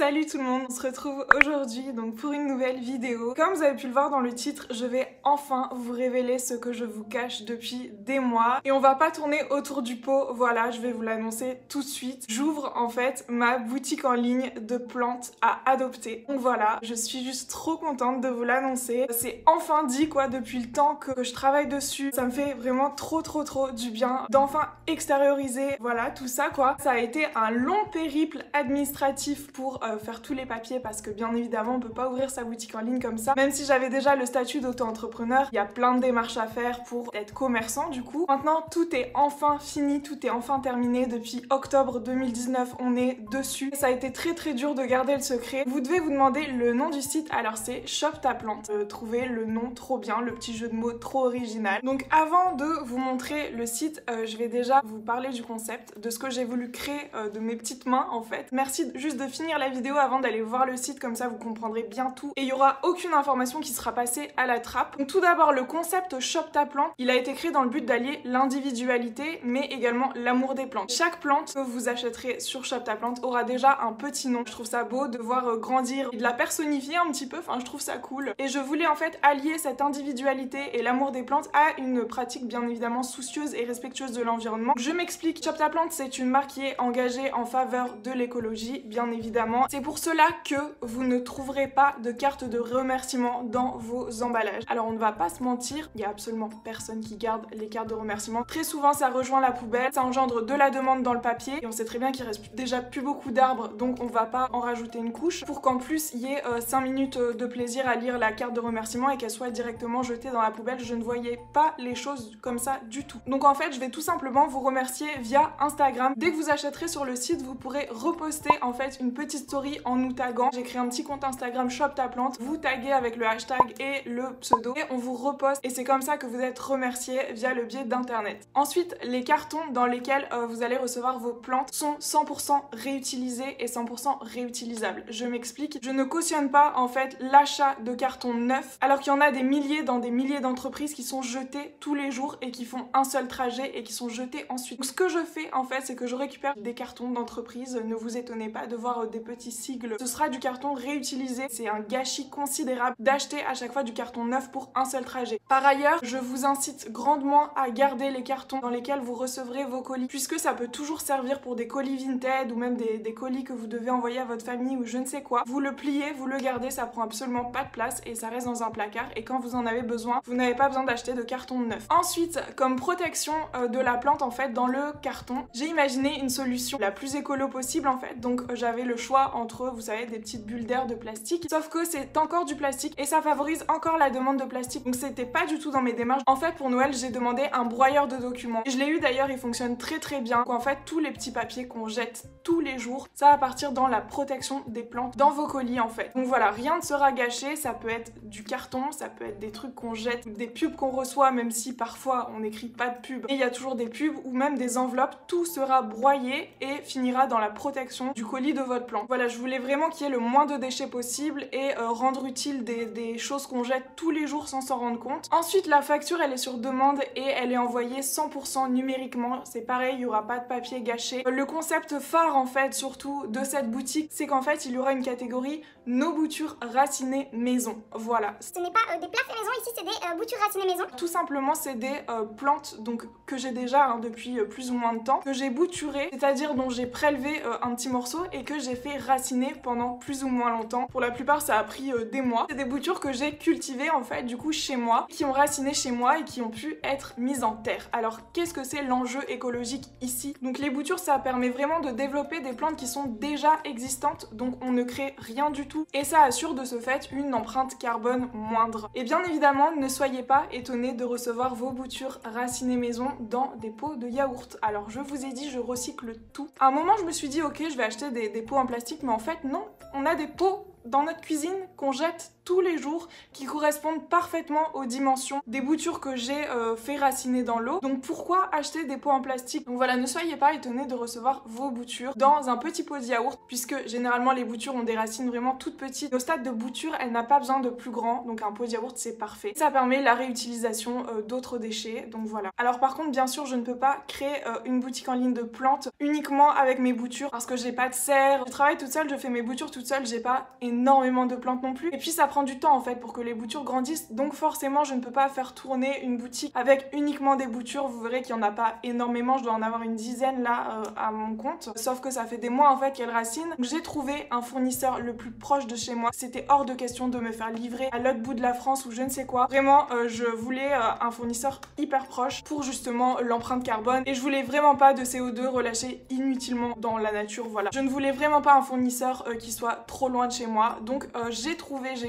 Salut tout le monde, on se retrouve aujourd'hui donc pour une nouvelle vidéo. Comme vous avez pu le voir dans le titre, je vais enfin vous révéler ce que je vous cache depuis des mois. Et on va pas tourner autour du pot, voilà, je vais vous l'annoncer tout de suite. J'ouvre en fait ma boutique en ligne de plantes à adopter. Donc voilà, je suis juste trop contente de vous l'annoncer. C'est enfin dit quoi, depuis le temps que je travaille dessus. Ça me fait vraiment trop du bien d'enfin extérioriser, voilà, tout ça quoi. Ça a été un long périple administratif pour faire tous les papiers parce que bien évidemment on peut pas ouvrir sa boutique en ligne comme ça. Même si j'avais déjà le statut d'auto-entrepreneur, il y a plein de démarches à faire pour être commerçant du coup. Maintenant tout est enfin fini, tout est enfin terminé. Depuis octobre 2019 on est dessus. Ça a été très dur de garder le secret. Vous devez vous demander le nom du site, alors c'est Shop ta plante. Trouvez le nom trop bien, le petit jeu de mots trop original. Donc avant de vous montrer le site, je vais déjà vous parler du concept, de ce que j'ai voulu créer de mes petites mains en fait. Merci juste de finir la vidéo avant d'aller voir le site, comme ça vous comprendrez bien tout et il y aura aucune information qui sera passée à la trappe. Donc tout d'abord, le concept Shop ta plante, il a été créé dans le but d'allier l'individualité mais également l'amour des plantes. Chaque plante que vous achèterez sur Shop ta plante aura déjà un petit nom. Je trouve ça beau de voir grandir et de la personnifier un petit peu, enfin je trouve ça cool. Et je voulais en fait allier cette individualité et l'amour des plantes à une pratique bien évidemment soucieuse et respectueuse de l'environnement. Je m'explique, Shop ta plante c'est une marque qui est engagée en faveur de l'écologie, bien évidemment. C'est pour cela que vous ne trouverez pas de carte de remerciement dans vos emballages. Alors on ne va pas se mentir, il n'y a absolument personne qui garde les cartes de remerciement. Très souvent ça rejoint la poubelle, ça engendre de la demande dans le papier et on sait très bien qu'il reste déjà plus beaucoup d'arbres, donc on va pas en rajouter une couche pour qu'en plus il y ait 5 minutes de plaisir à lire la carte de remerciement et qu'elle soit directement jetée dans la poubelle. Je ne voyais pas les choses comme ça du tout. Donc en fait je vais tout simplement vous remercier via Instagram. Dès que vous achèterez sur le site, vous pourrez reposter en fait une petite story en nous taguant. J'ai créé un petit compte Instagram Shop ta plante, vous taguez avec le hashtag et le pseudo et on vous reposte et c'est comme ça que vous êtes remercié via le biais d'internet. Ensuite, les cartons dans lesquels vous allez recevoir vos plantes sont 100% réutilisés et 100% réutilisables. Je m'explique, je ne cautionne pas en fait l'achat de cartons neufs alors qu'il y en a des milliers dans des milliers d'entreprises qui sont jetés tous les jours et qui font un seul trajet et qui sont jetés ensuite. Donc ce que je fais en fait, c'est que je récupère des cartons d'entreprise. Ne vous étonnez pas de voir des petits sigles. Ce sera du carton réutilisé. C'est un gâchis considérable d'acheter à chaque fois du carton neuf pour un seul trajet. Par ailleurs, je vous incite grandement à garder les cartons dans lesquels vous recevrez vos colis puisque ça peut toujours servir pour des colis Vinted ou même des colis que vous devez envoyer à votre famille ou je ne sais quoi. Vous le pliez, vous le gardez, ça prend absolument pas de place et ça reste dans un placard et quand vous en avez besoin, vous n'avez pas besoin d'acheter de carton neuf. Ensuite, comme protection de la plante en fait dans le carton, j'ai imaginé une solution la plus écolo possible en fait. Donc j'avais le choix entre, vous savez, des petites bulles d'air de plastique, sauf que c'est encore du plastique et ça favorise encore la demande de plastique. Donc c'était pas du tout dans mes démarches. En fait pour Noël j'ai demandé un broyeur de documents. Je l'ai eu d'ailleurs, il fonctionne très bien. Donc en fait tous les petits papiers qu'on jette tous les jours, ça va partir dans la protection des plantes dans vos colis en fait. Donc voilà, rien ne sera gâché, ça peut être du carton, ça peut être des trucs qu'on jette, des pubs qu'on reçoit même si parfois on n'écrit pas de pub et il y a toujours des pubs ou même des enveloppes, tout sera broyé et finira dans la protection du colis de votre plante. Voilà, je voulais vraiment qu'il y ait le moins de déchets possible et rendre utile des choses qu'on jette tous les jours sans s'en rendre compte. Ensuite, la facture, elle est sur demande et elle est envoyée 100% numériquement. C'est pareil, il n'y aura pas de papier gâché. Le concept phare, en fait, surtout de cette boutique, c'est qu'en fait, il y aura une catégorie nos boutures racinées maison. Voilà. Ce n'est pas des plats faits maison, ici c'est des boutures racinées maison. Tout simplement, c'est des plantes donc que j'ai déjà depuis plus ou moins de temps, que j'ai bouturées, c'est-à-dire dont j'ai prélevé un petit morceau et que j'ai fait raciner pendant plus ou moins longtemps. Pour la plupart, ça a pris des mois. C'est des boutures que j'ai cultivées en fait du coup chez moi, qui ont raciné chez moi et qui ont pu être mises en terre. Alors qu'est-ce que c'est l'enjeu écologique ici? Donc les boutures, ça permet vraiment de développer des plantes qui sont déjà existantes, donc on ne crée rien du tout et ça assure de ce fait une empreinte carbone moindre. Et bien évidemment, ne soyez pas étonnés de recevoir vos boutures racinées maison dans des pots de yaourt. Alors je vous ai dit, je recycle tout. À un moment, je me suis dit ok, je vais acheter des pots en plastique, mais en fait non, on a des pots dans notre cuisine qu'on jette tous les jours qui correspondent parfaitement aux dimensions des boutures que j'ai fait raciner dans l'eau. Donc pourquoi acheter des pots en plastique? Donc voilà, ne soyez pas étonnés de recevoir vos boutures dans un petit pot de yaourt, puisque généralement les boutures ont des racines vraiment toutes petites. Au stade de bouture, elle n'a pas besoin de plus grand, donc un pot de yaourt c'est parfait. Ça permet la réutilisation d'autres déchets, donc voilà. Alors par contre, bien sûr, je ne peux pas créer une boutique en ligne de plantes uniquement avec mes boutures, parce que j'ai pas de serre. Je travaille toute seule, je fais mes boutures toute seule, j'ai pas énormément de plantes non plus. Et puis ça prend du temps en fait pour que les boutures grandissent, donc forcément je ne peux pas faire tourner une boutique avec uniquement des boutures. Vous verrez qu'il n'y en a pas énormément, je dois en avoir une dizaine là à mon compte. Sauf que ça fait des mois en fait qu'elles racinent. J'ai trouvé un fournisseur le plus proche de chez moi. C'était hors de question de me faire livrer à l'autre bout de la France ou je ne sais quoi. Vraiment, je voulais un fournisseur hyper proche pour justement l'empreinte carbone. Et je voulais vraiment pas de CO2 relâché inutilement dans la nature, voilà. Je ne voulais vraiment pas un fournisseur qui soit trop loin de chez moi. Donc j'ai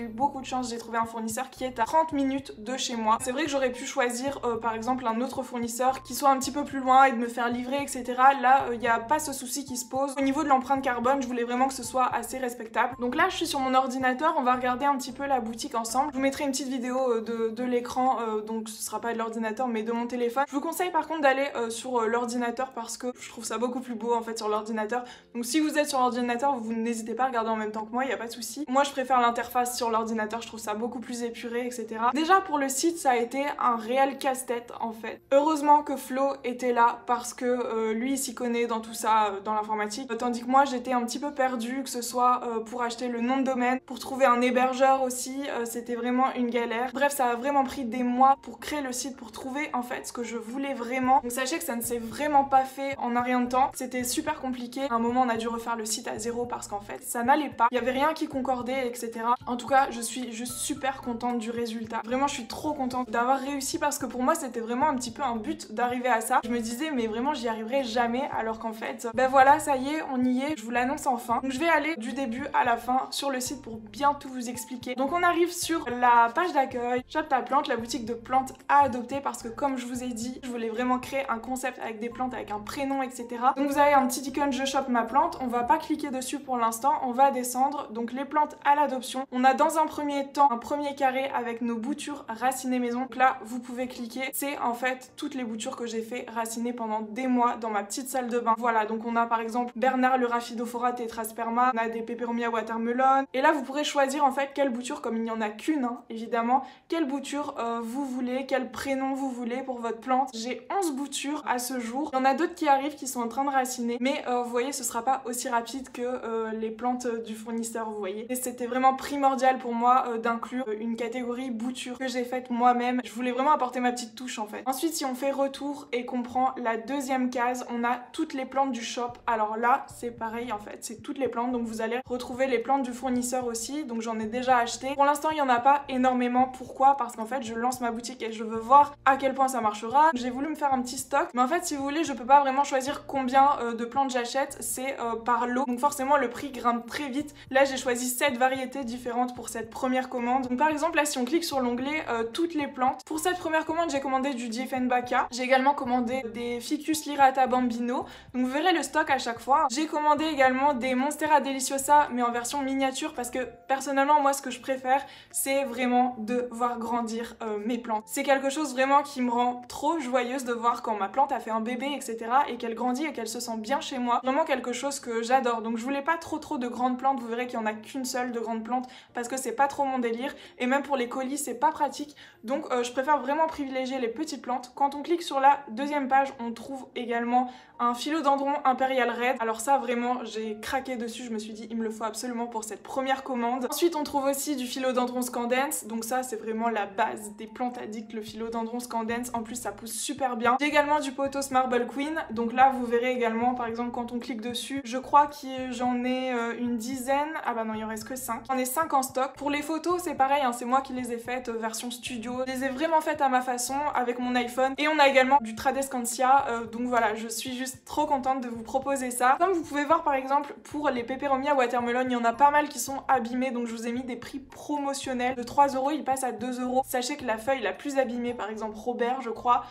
eu beaucoup de chance, j'ai trouvé un fournisseur qui est à 30 minutes de chez moi. C'est vrai que j'aurais pu choisir par exemple un autre fournisseur qui soit un petit peu plus loin et de me faire livrer, etc. Là, il n'y a pas ce souci qui se pose. Au niveau de l'empreinte carbone, je voulais vraiment que ce soit assez respectable. Donc là, je suis sur mon ordinateur, on va regarder un petit peu la boutique ensemble. Je vous mettrai une petite vidéo de l'écran, donc ce sera pas de l'ordinateur mais de mon téléphone. Je vous conseille par contre d'aller sur l'ordinateur parce que je trouve ça beaucoup plus beau en fait sur l'ordinateur. Donc si vous êtes sur l'ordinateur, vous n'hésitez pas à regarder en même temps que moi, il n'y a pas de souci. Moi, je préfère l'interface sur l'ordinateur, je trouve ça beaucoup plus épuré, etc. Déjà pour le site, ça a été un réel casse-tête en fait. Heureusement que Flo était là parce que lui il s'y connaît dans tout ça, dans l'informatique, tandis que moi j'étais un petit peu perdue, que ce soit pour acheter le nom de domaine, pour trouver un hébergeur aussi, c'était vraiment une galère. Bref, ça a vraiment pris des mois pour créer le site, pour trouver en fait ce que je voulais vraiment. Donc sachez que ça ne s'est vraiment pas fait en un rien de temps, c'était super compliqué. À un moment on a dû refaire le site à zéro parce qu'en fait ça n'allait pas, il y avait rien qui concordait, etc. En tout cas, je suis juste super contente du résultat. Vraiment, je suis trop contente d'avoir réussi parce que pour moi c'était vraiment un petit peu un but d'arriver à ça. Je me disais mais vraiment j'y arriverai jamais, alors qu'en fait ben voilà, ça y est, on y est, je vous l'annonce enfin. Donc je vais aller du début à la fin sur le site pour bien tout vous expliquer. Donc on arrive sur la page d'accueil, Shop ta plante, la boutique de plantes à adopter, parce que comme je vous ai dit, je voulais vraiment créer un concept avec des plantes, avec un prénom, etc. Donc vous avez un petit icône je shop ma plante, on va pas cliquer dessus pour l'instant, on va descendre. Donc les plantes à l'adoption, on a dans un premier temps un premier carré avec nos boutures racinées maison. Donc là vous pouvez cliquer, c'est en fait toutes les boutures que j'ai fait raciner pendant des mois dans ma petite salle de bain. Voilà, donc on a par exemple Bernard le Rhaphidophora tetrasperma, on a des Peperomia watermelon, et là vous pourrez choisir en fait quelle bouture, comme il n'y en a qu'une hein, évidemment, quelle bouture vous voulez, quel prénom vous voulez pour votre plante. J'ai 11 boutures à ce jour, il y en a d'autres qui arrivent qui sont en train de raciner, mais vous voyez ce sera pas aussi rapide que les plantes du fournisseur, vous voyez. Et c'était vraiment primordial pour moi d'inclure une catégorie bouture que j'ai faite moi-même. Je voulais vraiment apporter ma petite touche en fait. Ensuite, si on fait retour et qu'on prend la deuxième case, on a toutes les plantes du shop. Alors là, c'est pareil en fait, c'est toutes les plantes, donc vous allez retrouver les plantes du fournisseur aussi, donc j'en ai déjà acheté. Pour l'instant, il n'y en a pas énormément. Pourquoi? Parce qu'en fait, je lance ma boutique et je veux voir à quel point ça marchera. J'ai voulu me faire un petit stock, mais en fait, si vous voulez, je peux pas vraiment choisir combien de plantes j'achète, c'est par lot. Donc forcément, le prix grimpe très vite. Là, j'ai choisi 7 variétés différentes pour cette première commande. Donc par exemple, là, si on clique sur l'onglet toutes les plantes, pour cette première commande, j'ai commandé du Dieffenbachia. J'ai également commandé des Ficus lyrata bambino. Donc vous verrez le stock à chaque fois. J'ai commandé également des Monstera deliciosa, mais en version miniature, parce que personnellement, moi, ce que je préfère, c'est vraiment de voir grandir mes plantes. C'est quelque chose vraiment qui me rend trop joyeuse de voir quand ma plante a fait un bébé, etc. et qu'elle grandit et qu'elle se sent bien chez moi. Vraiment quelque chose que j'adore. Donc je voulais pas trop de grandes plantes. Vous verrez qu'il y en a qu'une seule de grande plante parce que c'est pas trop mon délire. Et même pour les colis, c'est pas pratique. Donc je préfère vraiment privilégier les petites plantes. Quand on clique sur la deuxième page, on trouve également un philodendron impérial red. Alors ça vraiment j'ai craqué dessus, je me suis dit il me le faut absolument pour cette première commande. Ensuite on trouve aussi du philodendron scandens, donc ça c'est vraiment la base des plantes addictes, le philodendron scandens. En plus ça pousse super bien. J'ai également du pothos marble queen, donc là vous verrez également par exemple quand on clique dessus, je crois que j'en ai une dizaine. Ah bah non, il en reste que 5. J'en ai 5 en stock. Pour les photos c'est pareil hein, c'est moi qui les ai faites version studio. Je les ai vraiment faites à ma façon avec mon iPhone. Et on a également du Tradescantia, donc voilà, je suis juste trop contente de vous proposer ça. Comme vous pouvez voir par exemple pour les Peperomia watermelon, il y en a pas mal qui sont abîmés, donc je vous ai mis des prix promotionnels. De 3 €, il passe à 2 €. Sachez que la feuille la plus abîmée, par exemple Robert, je crois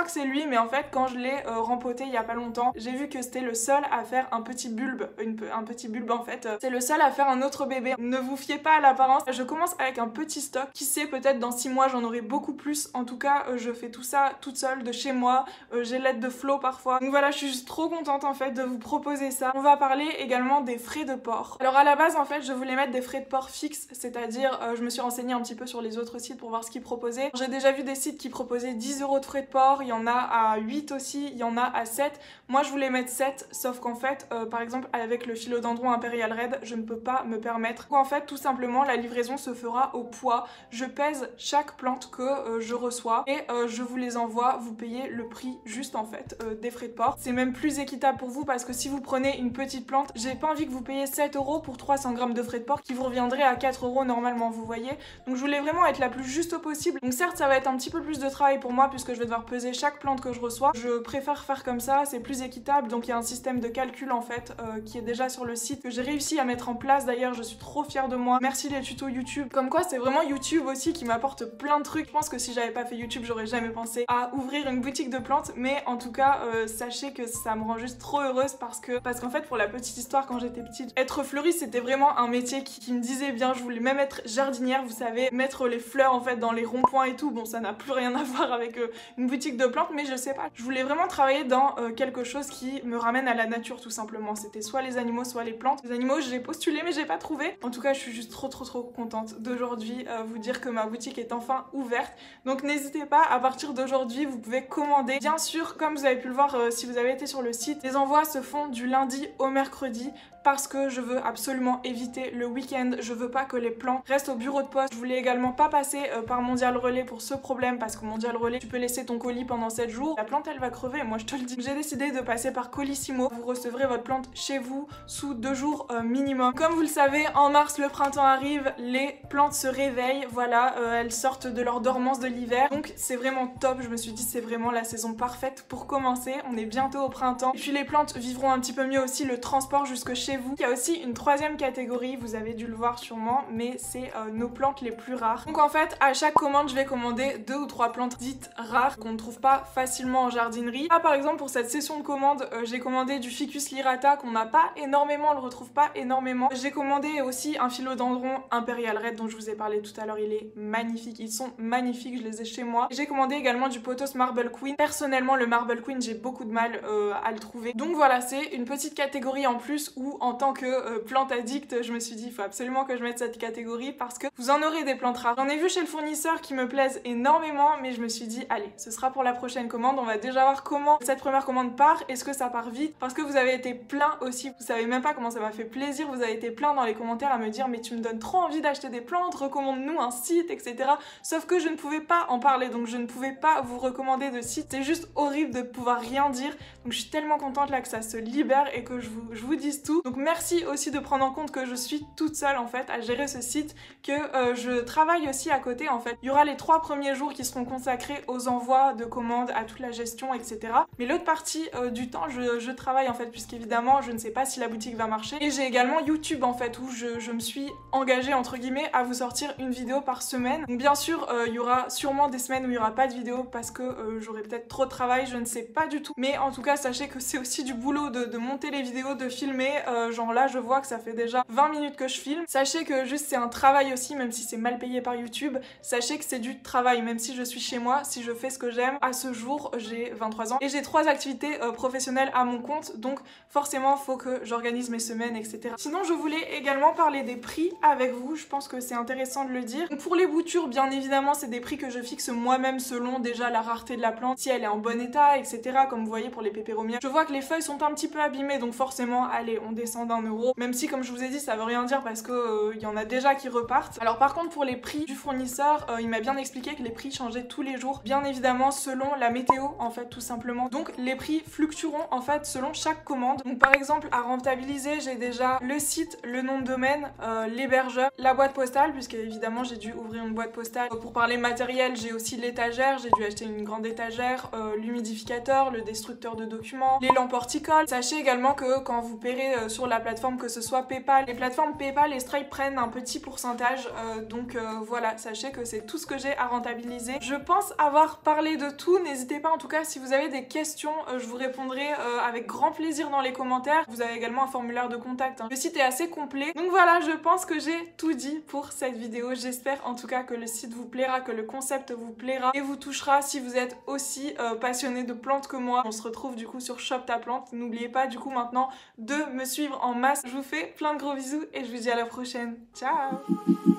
que c'est lui, mais en fait quand je l'ai rempoté il y a pas longtemps, j'ai vu que c'était le seul à faire un petit bulbe, un petit bulbe en fait. C'est le seul à faire un autre bébé. Ne vous fiez pas à l'apparence transparence. Je commence avec un petit stock, qui sait, peut-être dans 6 mois j'en aurai beaucoup plus. En tout cas je fais tout ça toute seule de chez moi, j'ai l'aide de Flo parfois. Donc voilà, je suis juste trop contente en fait de vous proposer ça. On va parler également des frais de port. Alors à la base en fait je voulais mettre des frais de port fixes, c'est-à-dire je me suis renseignée un petit peu sur les autres sites pour voir ce qu'ils proposaient. J'ai déjà vu des sites qui proposaient 10 € de frais de port, il y en a à 8 aussi, il y en a à 7. Moi je voulais mettre 7, sauf qu'en fait par exemple avec le philodendron Imperial Red je ne peux pas me permettre. Donc en fait tout simplement la livraison se fera au poids. Je pèse chaque plante que je reçois et je vous les envoie, vous payez le prix juste en fait des frais de port. C'est même plus équitable pour vous parce que si vous prenez une petite plante, j'ai pas envie que vous payiez 7 € pour 300 grammes de frais de port qui vous reviendrait à 4 € normalement, vous voyez. Donc je voulais vraiment être la plus juste possible. Donc certes ça va être un petit peu plus de travail pour moi puisque je vais devoir peser chaque plante que je reçois. Je préfère faire comme ça, c'est plus équitable. Donc il y a un système de calcul en fait qui est déjà sur le site que j'ai réussi à mettre en place. D'ailleurs je suis trop fière de moi. Merci les tutos YouTube. Comme quoi c'est vraiment YouTube aussi qui m'apporte plein de trucs. Je pense que si j'avais pas fait YouTube j'aurais jamais pensé à ouvrir une boutique de plantes, mais en tout cas sachez que ça me rend juste trop heureuse parce qu'en fait pour la petite histoire, quand j'étais petite, être fleuriste c'était vraiment un métier qui me disait bien. Je voulais même être jardinière, vous savez, mettre les fleurs en fait dans les ronds-points et tout. Bon ça n'a plus rien à voir avec une boutique de plantes, mais je sais pas, je voulais vraiment travailler dans quelque chose qui me ramène à la nature tout simplement. C'était soit les animaux soit les plantes. Les animaux j'ai postulé mais j'ai pas trouvé. En tout cas je suis juste trop contente d'aujourd'hui vous dire que ma boutique est enfin ouverte. Donc n'hésitez pas, à partir d'aujourd'hui vous pouvez commander. Bien sûr comme vous avez pu le voir si vous avez été sur le site, les envois se font du lundi au mercredi parce que je veux absolument éviter le week-end. Je veux pas que les plants restent au bureau de poste. Je voulais également pas passer par Mondial Relais pour ce problème parce que Mondial Relais tu peux laisser ton colis pendant 7 jours. La plante elle va crever, moi je te le dis. J'ai décidé de passer par Colissimo. Vous recevrez votre plante chez vous sous 2 jours minimum. Comme vous le savez, en mars le printemps arrive, les plantes se réveillent, voilà, elles sortent de leur dormance de l'hiver. Donc c'est vraiment top, je me suis dit c'est vraiment la saison parfaite pour commencer. On est bientôt au printemps. Et puis les plantes vivront un petit peu mieux aussi le transport jusque chez vous. Il y a aussi une troisième catégorie, vous avez dû le voir sûrement, mais c'est nos plantes les plus rares. Donc en fait, à chaque commande, je vais commander 2 ou 3 plantes dites rares qu'on ne trouve pas facilement en jardinerie. Là, par exemple, pour cette session de commande, j'ai commandé du Ficus lyrata qu'on n'a pas énormément, on le retrouve pas énormément. J'ai commandé aussi un philodendron Imperial Red dont je vous ai parlé tout à l'heure, il est magnifique, ils sont magnifiques, je les ai chez moi. J'ai commandé également du pothos Marble Queen. Personnellement, le Marble Queen, j'ai beaucoup de mal à le trouver. Donc voilà, c'est une petite catégorie en plus où en tant que plante addict, je me suis dit il faut absolument que je mette cette catégorie parce que vous en aurez des plantes rares. J'en ai vu chez le fournisseur qui me plaisent énormément, mais je me suis dit allez, ce sera pour la prochaine commande. On va déjà voir comment cette première commande part. Est-ce que ça part vite? Parce que vous avez été plein aussi, vous savez même pas comment ça m'a fait plaisir, vous avez été plein dans les commentaires à me dire mais tu me donnes trop envie d'acheter des plantes, recommande-nous un site, etc. Sauf que je ne pouvais pas en parler, donc je ne pouvais pas vous recommander de site. C'est juste horrible de pouvoir rien dire. Donc je suis tellement contente là que ça se libère et que je vous dise tout. Donc merci aussi de prendre en compte que je suis toute seule en fait à gérer ce site, que je travaille aussi à côté en fait. Il y aura les 3 premiers jours qui seront consacrés aux envois de commandes, à toute la gestion, etc. Mais l'autre partie du temps, je travaille en fait, puisqu'évidemment je ne sais pas si la boutique va marcher. Et j'ai également YouTube en fait, où je me suis engagée entre guillemets à vous sortir une vidéo par semaine. Donc bien sûr, il y aura sûrement des semaines où il n'y aura pas de vidéo parce que j'aurai peut-être trop de travail, je ne sais pas du tout. Mais en tout cas, sachez que c'est aussi du boulot de monter les vidéos, de filmer. Genre là, je vois que ça fait déjà 20 minutes que je filme. Sachez que juste c'est un travail aussi, même si c'est mal payé par YouTube. Sachez que c'est du travail, même si je suis chez moi, si je fais ce que j'aime. À ce jour, j'ai 23 ans et j'ai 3 activités professionnelles à mon compte, donc forcément faut que j'organise mes semaines, etc. Sinon, je voulais également parler des prix avec vous. Je pense que c'est intéressant de le dire. Donc, pour les boutures, bien évidemment, c'est des prix que je fixe moi-même selon déjà la rareté de la plante, si elle est en bon état, etc. Comme vous voyez pour les pépéromias, je vois que les feuilles sont un petit peu abîmées, donc forcément, allez, on descend d'1 €. Même si, comme je vous ai dit, ça veut rien dire parce que y en a déjà qui repartent. Alors par contre, pour les prix du fournisseur, il m'a bien expliqué que les prix changeaient tous les jours, bien évidemment selon la météo en fait, tout simplement. Donc les prix fluctueront en fait selon chaque commande. Donc par exemple, à rentabiliser, j'ai déjà le site, le nom de domaine, l'hébergeur, la boîte postale, puisque évidemment j'ai dû ouvrir une boîte postale. Pour parler matériel, j'ai aussi l'étagère, j'ai dû acheter une grande étagère, l'humidificateur, le destructeur de documents, les lampes horticoles. Sachez également que quand vous paierez sur sur la plateforme, que ce soit PayPal. Les plateformes PayPal et Stripe prennent un petit pourcentage, donc voilà, sachez que c'est tout ce que j'ai à rentabiliser. Je pense avoir parlé de tout, n'hésitez pas en tout cas si vous avez des questions, je vous répondrai avec grand plaisir dans les commentaires. Vous avez également un formulaire de contact, hein. Le site est assez complet, donc voilà, je pense que j'ai tout dit pour cette vidéo. J'espère en tout cas que le site vous plaira, que le concept vous plaira et vous touchera si vous êtes aussi passionné de plantes que moi. On se retrouve du coup sur Shop ta plante. N'oubliez pas du coup maintenant de me suivre en masse. Je vous fais plein de gros bisous et je vous dis à la prochaine. Ciao!